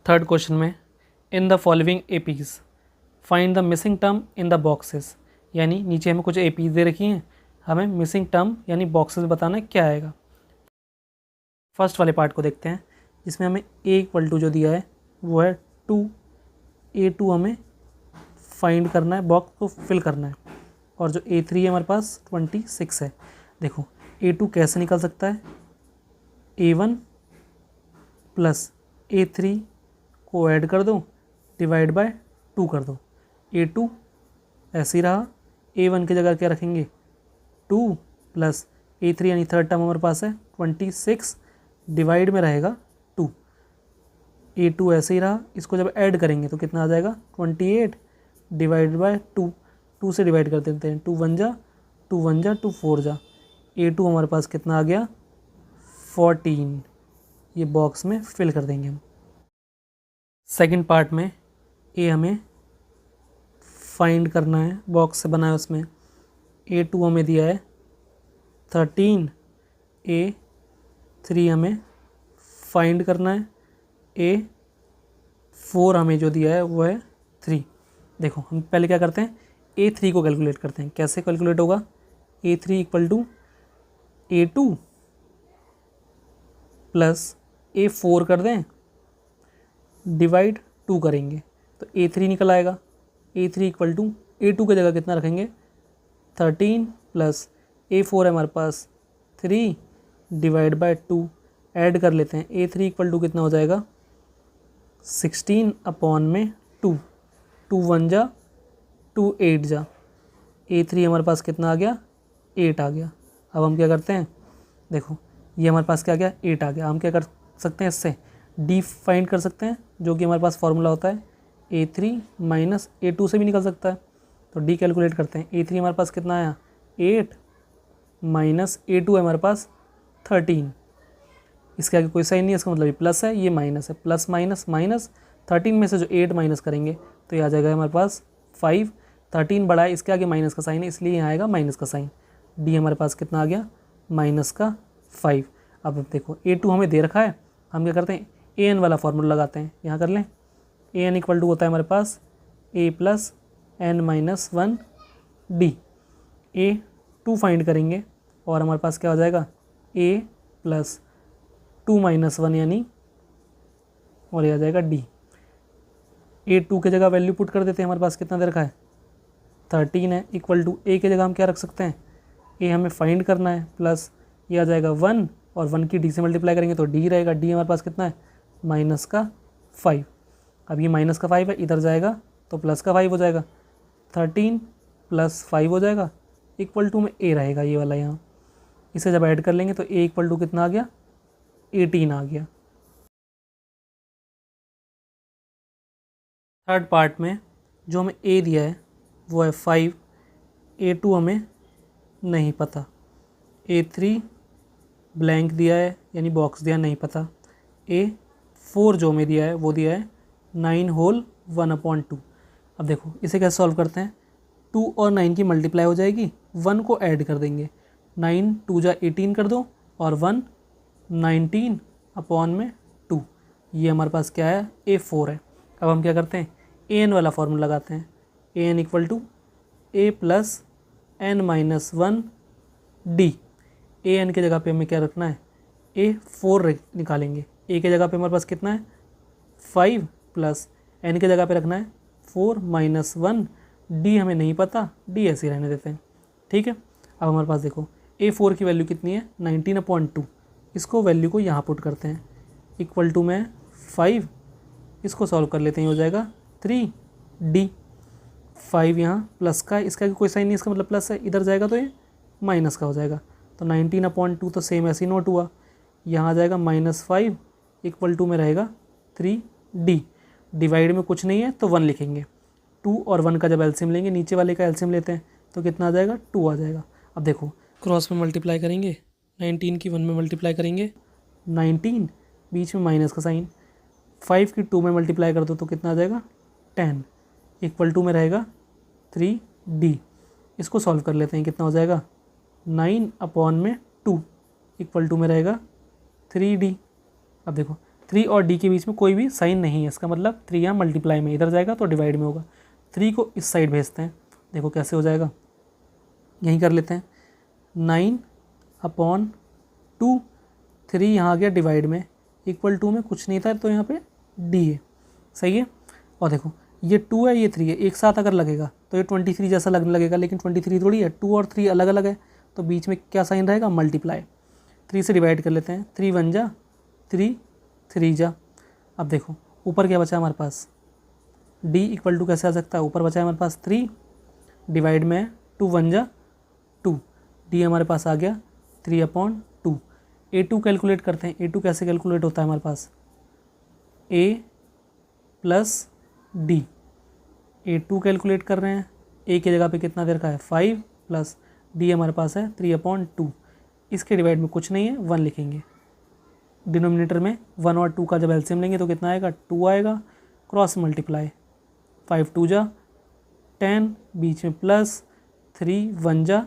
Third question में in the following APs find the missing term in the boxes, यानी नीचे हमें कुछ एपीज दे रखी हैं, हमें मिसिंग टर्म यानी बॉक्सेस बताना है क्या आएगा। फर्स्ट वाले पार्ट को देखते हैं, जिसमें हमें ए इक्वल टू जो दिया है वो है 2, A2 हमें फाइंड करना है, बॉक्स को फिल करना है, और जो A3 है हमारे पास 26 है। देखो A2 कैसे निकल सकता है, A1 प्लस A3 को ऐड कर दो, डिवाइड बाय 2 कर दो, A2 ऐसे ही रहा, A1 की जगह क्या रखेंगे 2 प्लस A3 यानी थर्ड टर्म हमारे पास है 26, डिवाइड में रहेगा 2, A2 ऐसे ही रहा, इसको जब ऐड करेंगे तो कितना आ जाएगा 28 डिवाइड बाय 2, 2 से डिवाइड कर देते हैं, 2 1 जा 2 1 जा 2 4 जा, A2 हमारे पास कितना आ गया 14, ये बॉक्स में फिल कर देंगे हम। सेकंड पार्ट में ए हमें फाइंड करना है, बॉक्स से बना है, उसमें A2 हमें दिया है 13, A3 हमें फाइंड करना है, A4 हमें जो दिया है वो है 3। देखो हम पहले क्या करते हैं, A3 को कैलकुलेट करते हैं। कैसे कैलकुलेट होगा, A3 equal to A2 plus A4 कर दें, डिवाइड 2 करेंगे तो A3 निकल आएगा। A3 इक्वल टू A2 की जगह कितना रखेंगे 13 प्लस A4 है हमारे पास 3 डिवाइड बाय 2, ऐड कर लेते हैं, A3 इक्वल टू कितना हो जाएगा 16 अपॉन में 2, 2 1 जा 2 8 जा, A3 हमारे पास कितना आ गया 8 आ गया। अब हम क्या करते हैं, देखो ये हमारे पास क्या आ गया 8 आ गया। हम क्या कर सकते हैं, इससे D फाइंड कर सकते हैं, जो कि हमारे पास फॉर्मूला होता है A3 माइनस A2 से भी निकल सकता है, तो D कैलकुलेट करते हैं। A3 हमारे पास कितना आया 8 माइनस A2 है हमारे पास 13, इसके आगे कोई साइन नहीं है, इसका मतलब ये प्लस है, ये माइनस है, प्लस माइनस माइनस, 13 में से जो 8 माइनस करेंगे तो ये आ जाएगा हमारे पास 5, 13 बड़ा है, इसके आगे माइनस का साइन है, इसलिए यहाँ आएगा माइनस का साइन। D हमारे पास कितना आ गया माइनस का 5। अब देखो A2 हमें दे रखा है, हम क्या करते हैं AN वाला फॉर्मूला लगाते हैं, यहाँ कर लें, AN इक्वल टू होता है हमारे पास A plus N minus 1 D। A2 find करेंगे और हमारे पास क्या हो जाएगा A प्लस 2 माइनस 1 यानी, और ये आ जाएगा D। A2 की जगह वैल्यू पुट कर देते हैं, हमारे पास कितना दे रखा है 13 है, इक्वल टू A की जगह हम क्या रख सकते हैं, A हमें फाइंड करना है, प्लस ये आ जाएगा 1 और 1 की D से मल्टीप्लाई करेंगे तो D रहेगा, D हमारे पास कितना है माइनस का 5। अब ये माइनस का 5 है, इधर जाएगा तो प्लस का 5 हो जाएगा, 13 प्लस 5 हो जाएगा, इक्वल टू में A रहेगा ये वाला यहाँ, इसे जब ऐड कर लेंगे तो A इक्वल टू कितना आ गया 18 आ गया। थर्ड पार्ट में जो हमें A दिया है वो है 5, A2 हमें नहीं पता, A3 ब्लैंक दिया है यानी बॉक्स दिया नहीं पता, A4 जो हमें दिया है वो दिया है 9 होल 1/2। अब देखो इसे कैसे सॉल्व करते हैं, 2 और 9 की मल्टीप्लाई हो जाएगी, 1 को ऐड कर देंगे, 9 2 जा 18 कर दो और 1 19 अपॉन में 2, ये हमारे पास क्या है A4 है। अब हम क्या करते हैं AN वाला फॉर्मूला लगाते हैं, AN equal to A plus N minus 1 D। AN की जगह पे हमें क्या रखना है A4 निकालेंगे, A की जगह पे हमारे पास कितना है 5 प्लस N की जगह पे रखना है 4 माइनस 1, D हमें नहीं पता, D ऐसे ही रहने देते हैं, ठीक है। अब हमारे पास देखो A4 की वैल्यू कितनी है 19/2, इसको वैल्यू को यहाँ पुट करते हैं, इक्वल टू में 5, इसको सॉल्व कर लेते हैं, हो जाएगा 3D। 5 यहाँ प्लस का, इसका कोई साइन नहीं, इसका मतलब प्लस है, इधर जाएगा तो ये माइनस का हो जाएगा, तो 19/2 तो सेम ऐसे ही नोट हुआ, यहाँ आ जाएगा -5, इक्वल टू में रहेगा 3D। डिवाइड में कुछ नहीं है तो 1 लिखेंगे, 2 और 1 का जब एलसीएम लेंगे, नीचे वाले का एलसीएम लेते हैं तो कितना आ जाएगा 2 आ जाएगा। अब देखो क्रॉस में मल्टीप्लाई करेंगे, 19 की 1 में मल्टीप्लाई करेंगे, 19 बीच में माइनस का साइन, 5 की 2 में मल्टीप्लाई कर दो तो कितना आ जाएगा 10, इक्वल टू में रहेगा 3D। इसको सॉल्व कर लेते हैं, कितना हो जाएगा 9 अपॉन में 2, इक्वल टू में रहेगा 3D। अब देखो 3 और डी के बीच में कोई भी साइन नहीं है, इसका मतलब 3 यहाँ मल्टीप्लाई में इधर जाएगा तो डिवाइड में होगा। 3 को इस साइड भेजते हैं, देखो कैसे हो जाएगा, यहीं कर लेते हैं। 9/2, 3 यहाँ आ गया डिवाइड में, इक्वल टू में कुछ नहीं था तो यहाँ पे डी है, सही है। और देखो ये 2 है ये 3 है, एक साथ अगर लगेगा तो ये 23 जैसा लगने लगेगा, लेकिन 23 थोड़ी है, 2 और 3 अलग अलग है, तो बीच में क्या साइन रहेगा, मल्टीप्लाई। 3 से डिवाइड कर लेते हैं, 3 1 जा 3, 3 जा। अब देखो ऊपर क्या बचा हमारे पास, d इक्वल टू कैसे आ सकता है, ऊपर बचा है हमारे पास 3, डिवाइड में 2 1 जा 2, d हमारे पास आ गया 3/2। a2 कैलकुलेट करते हैं, a2 कैसे कैलकुलेट होता है हमारे पास, a plus d, a2 calculate कर रहे हैं, a की जगह पे कितना दे रखा है 5, प्लस d हमारे पास है 3/2। इसके डिवाइड में कुछ नहीं है, 1 लिखेंगे। डिनोमिनेटर में 1 और 2 का जब एलसीएम लेंगे तो कितना आएगा, 2 आएगा, क्रॉस मल्टीप्लाई, 5 2 जा 10, बीच में प्लस 3 1 जा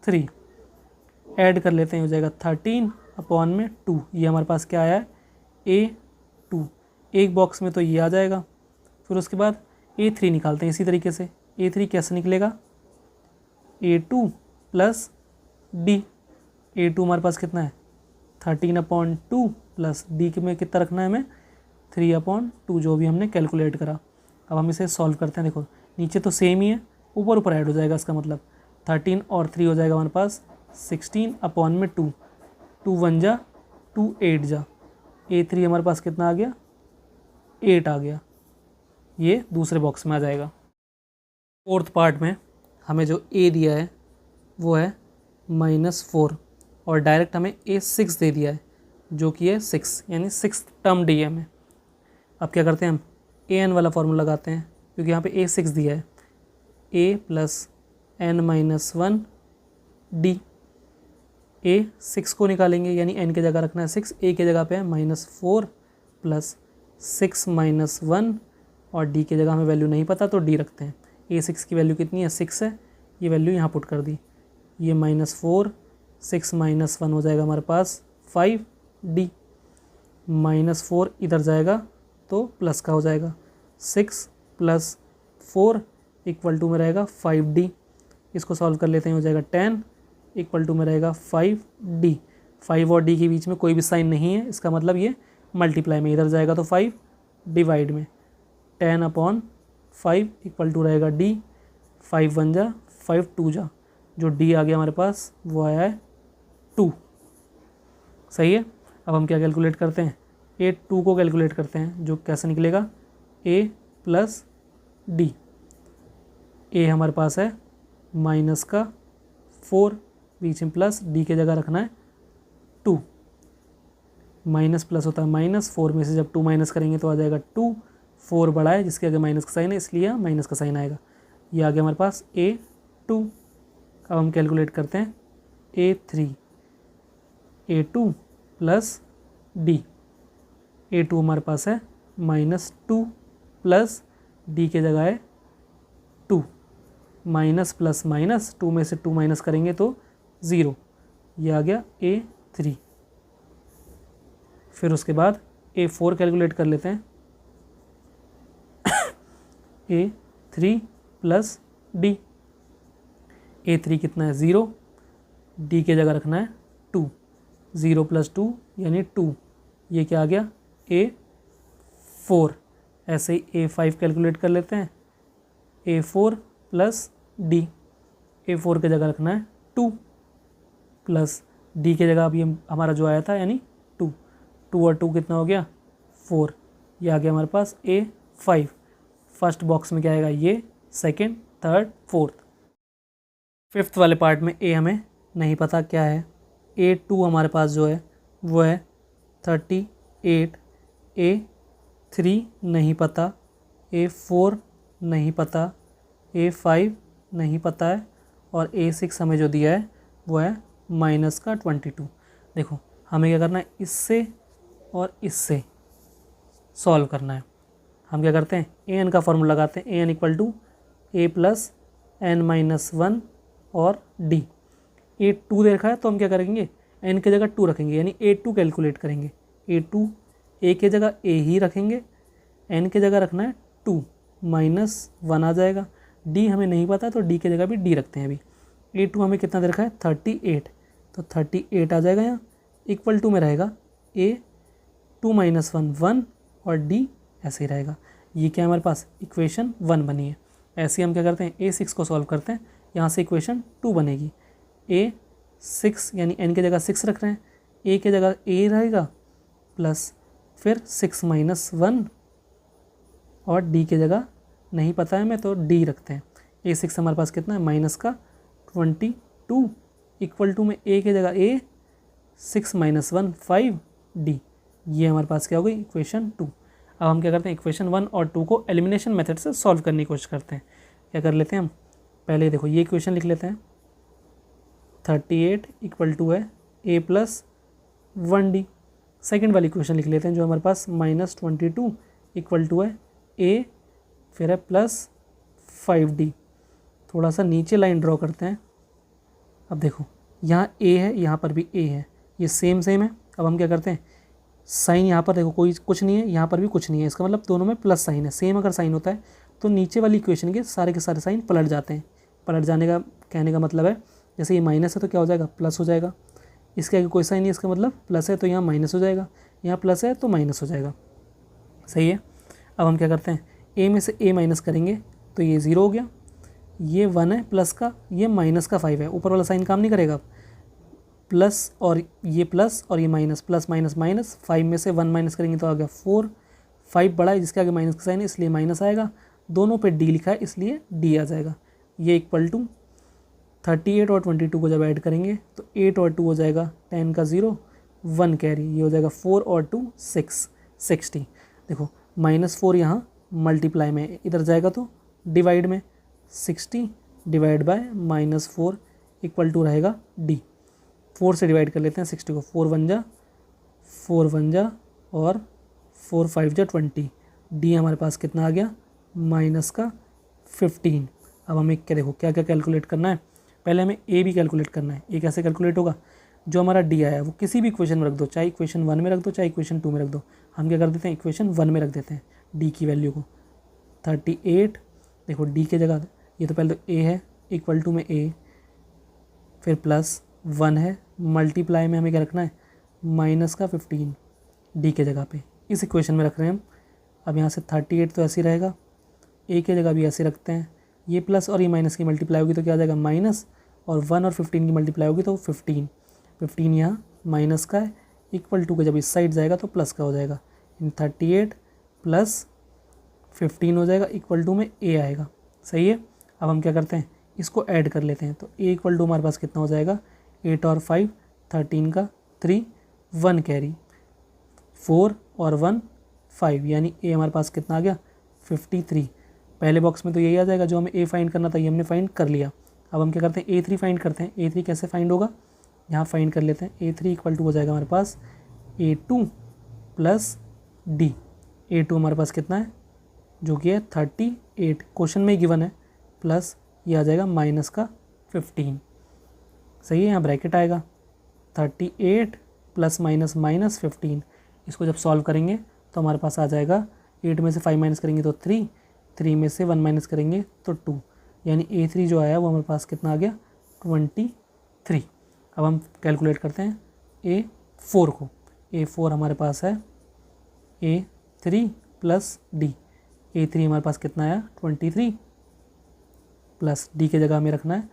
3, ऐड कर लेते हैं, हो जाएगा 13/2। ये हमारे पास क्या आया है, a2। एक बॉक्स में तो ये आ जाएगा। फिर उसके बाद a3 निकालते हैं इसी तरीके से। a3 कैसे निकलेगा, a2 प्लस d, a2 हमारे पास कितना है 13/2, प्लस d में कितना रखना है हमें 3/2, जो भी हमने कैलकुलेट करा। अब हम इसे सॉल्व करते हैं, देखो नीचे तो सेम ही है, ऊपर ऊपर ऐड हो जाएगा, इसका मतलब 13 और 3 हो जाएगा हमारे पास 16/2, 2 1 जा 2 8 जा, a3 हमारे पास कितना आ गया 8 आ गया, ये दूसरे बॉक्स में आ जाएगा। फोर्थ पार्ट में हमें जो a दिया है वो है -4, और डायरेक्ट हमें a6 दे दिया है जो कि है 6, यानी 6th टर्म डी है हमें। अब क्या करते हैं, हम an वाला फॉर्मूला लगाते हैं, क्योंकि यहाँ पे a6 दिया है, a plus n-1 d। a6 को निकालेंगे, यानी n की जगह रखना है 6, a की जगह पे है -4 प्लस 6 -1, और d की जगह हमें वैल्यू नहीं पता तो d रखते हैं। a6 की वैल्यू कितनी है 6 है, ये वैल्यू यहाँ पुट कर दी, ये -4 6 -1 हो जाएगा हमारे पास 5d, -4 इधर जाएगा तो प्लस का हो जाएगा, 6 + 4 = में रहेगा 5d। इसको सॉल्व कर लेते हैं, हो जाएगा 10 = में रहेगा 5d। 5 और d के बीच में कोई भी साइन नहीं है, इसका मतलब ये मल्टीप्लाई में इधर जाएगा तो 5, डिवाइड में 10/5 = रहेगा d, 5 1 जा 5 2 जा, जो d आ गया हमारे पास वो आया है 2, सही है। अब हम क्या कैलकुलेट करते हैं, a2 को कैलकुलेट करते हैं, जो कैसे निकलेगा a प्लस d। a हमारे पास है -4, बीच में प्लस, d की जगह रखना है 2, माइनस प्लस होता है -4 में से जब 2 माइनस करेंगे तो आ जाएगा 2, 4 बड़ा है जिसके आगे माइनस का साइन है, इसलिए यहाँ माइनस का साइन आएगा। ये आ गया हमारे पास a2। अब हम कैलकुलेट करते हैं a3, a2 plus d। a2 हमारे पास है -2 प्लस d की जगह है 2, माइनस प्लस माइनस, 2 में से 2 माइनस करेंगे तो 0, ये आ गया a3। फिर उसके बाद a4 कैलकुलेट कर लेते हैं, a3 प्लस d। a3 कितना है 0, d की जगह रखना है 2, 0 + 2 यानी 2, ये क्या आ गया a4। ऐसे ही a5 कैलकुलेट कर लेते हैं, a4 प्लस d। a4 की जगह रखना है 2, प्लस d की जगह अभी हमारा जो आया था यानी 2, 2 और 2 कितना हो गया 4, ये आ गया हमारे पास a5। फर्स्ट बॉक्स में क्या आएगा, ये सेकंड, थर्ड, फोर्थ। फिफ्थ वाले पार्ट में a हमें नहीं पता क्या है, a2 हमारे पास जो है वो है 38, a3 नहीं पता, a4 नहीं पता, a5 नहीं पता है, और a6 हमें जो दिया है वो है -22। देखो हमें क्या करना है, इससे और इससे सॉल्व करना है। हम क्या करते हैं, an का फॉर्मूला लगाते हैं, an = a प्लस n-1 और d। a2 दे रखा है तो हम क्या करेंगे, n की जगह 2 रखेंगे, यानी a2 कैलकुलेट करेंगे। a2 ए के जगह ए ही रखेंगे, एन के जगह रखना है 2 -1 आ जाएगा। डी हमें नहीं पता तो डी के जगह भी डी रखते हैं अभी। A2 हमें कितना दे रखा है 38, तो 38 आ जाएगा यहाँ, इक्वल टू में रहेगा A2 -1 1 और D ऐसे ही रहेगा। ये क्या हमारे पास इक्वेशन 1 बनी है। ऐसे हम क्या करते हैं A6 को सॉल्व करते हैं, यहाँ से इक्वेशन 2 बनेगी। A6 यानी n की जगह 6 रख रहे हैं, A की जगह A रहेगा प्लस फिर 6 -1 और D की जगह नहीं पता है हमें तो D रखते हैं। A6 हमारे पास कितना है -22 इक्वल टू में A की जगह A 6 -1 5 D। ये हमारे पास क्या हो गई इक्वेशन 2। अब हम क्या करते हैं इक्वेशन 1 और 2 को एलिमिनेशन मेथड से सॉल्व करने की कोशिश करते हैं। क्या कर लेते हैं हम, पहले देखो ये इक्वेशन लिख लेते हैं 38 इक्वल टू है A + 1D। सेकेंड वाली इक्वेशन लिख लेते हैं जो हमारे पास -22 इक्वल टू है A फिर है +5D। थोड़ा सा नीचे लाइन ड्रॉ करते हैं। अब देखो यहाँ A है, यहाँ पर भी A है, ये सेम है। अब हम क्या करते हैं साइन यहाँ पर देखो कोई कुछ नहीं है, यहाँ पर भी कुछ नहीं है, इसका मतलब दोनों में प्लस साइन है। सेम अगर साइन होता है तो नीचे वाली इक्वेशन के सारे साइन पलट जाते हैं। पलट जाने का कहने का मतलब है जैसे ये माइनस है तो क्या हो जाएगा प्लस हो जाएगा, इसके आगे कोई साइन नहीं, इसका मतलब प्लस है तो यहाँ माइनस हो जाएगा, यहाँ प्लस है तो माइनस हो जाएगा। सही है। अब हम क्या करते हैं A में से A माइनस करेंगे तो ये 0 हो गया, ये 1 है प्लस का, ये -5 है, ऊपर वाला साइन काम नहीं करेगा। प्लस और ये माइनस, प्लस माइनस माइनस, 5 में से 1 माइनस करेंगे तो आ गया 4, 5 बड़ा है जिसके आगे माइनस का साइन है इसलिए माइनस आएगा, दोनों पे D लिखा है इसलिए D आ जाएगा। ये इक्वल टू 38 और 22 को जब ऐड करेंगे तो 8 और 2 हो जाएगा 10 का 0 1 कैरी, ये हो जाएगा 4 और 2 6 60। देखो -4 यहाँ मल्टीप्लाई में इधर जाएगा तो डिवाइड में 60 डिवाइड बाय -4 इक्वल टू रहेगा D। 4 से डिवाइड कर लेते हैं 60 को, 4 1 जा और 4 5 जा 20। D हमारे पास कितना आ गया -15। अब हमें क्या देखो क्या क्या कैलकुलेट करना है, पहले हमें A भी कैलकुलेट करना है। A कैसे कैलकुलेट होगा, जो हमारा D आया है वो किसी भी इक्वेशन में रख दो, चाहे इक्वेशन 1 में रख दो चाहे इक्वेशन 2 में रख दो। हम क्या कर देते हैं इक्वेशन 1 में रख देते हैं D की वैल्यू को 38। देखो D के जगह ये तो पहले तो A है इक्वल टू में A फिर +1 है, मल्टीप्लाई में हमें क्या रखना है -15 D के जगह पे इस इक्वेशन में रख रहे हैं हम। अब यहाँ से 38 तो ऐसे ही रहेगा, A के जगह भी ऐसे रखते हैं, ये प्लस और ये माइनस की मल्टीप्लाई होगी तो क्या आ जाएगा माइनस, और 1 और 15 की मल्टीप्लाई होगी तो 15 यहाँ माइनस का है इक्वल टू का जब इस साइड जाएगा तो प्लस का हो जाएगा, 38 + 15 हो जाएगा इक्वल टू में A आएगा। सही है। अब हम क्या करते हैं इसको ऐड कर लेते हैं तो A इक्वल टू हमारे पास कितना हो जाएगा 8 और 5 13 का 3 1 कैरी, 4 और 1 5 यानी A हमारे पास कितना आ गया 53। पहले बॉक्स में तो यही आ जाएगा, जो हमें A फाइंड करना था ये हमने फाइंड कर लिया। अब हम क्या करते हैं A3 फाइंड करते हैं। A3 कैसे फाइंड होगा, यहाँ फाइंड कर लेते हैं। A3 इक्वल टू हो जाएगा हमारे पास A2 + D। A2 हमारे पास कितना है जो कि है 38, क्वेश्चन में ही गिवन है, प्लस ये आ जाएगा -15। सही है। यहाँ ब्रैकेट आएगा 38 ± -15। इसको जब सॉल्व करेंगे तो हमारे पास आ जाएगा 8 में से 5 माइनस करेंगे तो 3 में से 1 माइनस करेंगे तो 2, यानी A3 जो आया वो हमारे पास कितना आ गया 23। अब हम कैलकुलेट करते हैं A4 को। A4 हमारे पास है A3 + D। A3 हमारे पास कितना आया 23 प्लस D के जगह हमें रखना है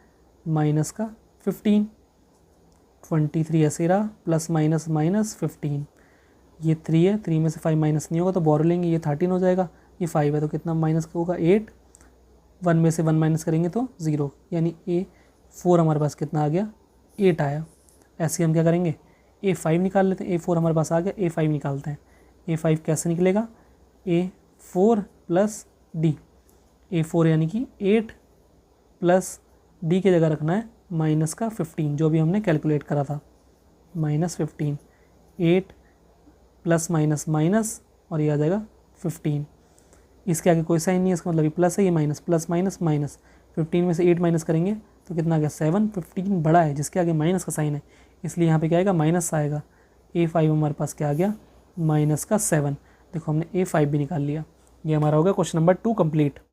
-15। 23 ऐसे रहा, प्लस माइनस -15। ये 3 है, 3 में से 5 माइनस नहीं होगा तो बोरो लेंगे, ये 13 हो जाएगा, ये 5 है तो कितना माइनस होगा 8। 1 में से 1 माइनस करेंगे तो 0, यानी A4 हमारे पास कितना आ गया 8 आया। ऐसे हम क्या करेंगे A5 निकाल लेते हैं। A4 हमारे पास आ गया, A5 निकालते हैं। A5 कैसे निकलेगा A4 + D। A4 यानी कि 8 प्लस D के जगह रखना है -15 जो भी हमने कैलकुलेट करा था, -15। 8 प्लस माइनस माइनस और ये आ जाएगा 15। इसके आगे कोई साइन नहीं है, इसका मतलब ये प्लस है, ये माइनस, प्लस माइनस माइनस। 15 में से 8 माइनस करेंगे तो कितना आ गया 7। 15 बड़ा है जिसके आगे माइनस का साइन है, इसलिए यहाँ पे क्या आएगा माइनस आएगा। A5 हमारे पास क्या आ गया माइनस का 7। देखो हमने A5 भी निकाल लिया। ये हमारा हो गया क्वेश्चन नंबर 2 कंप्लीट।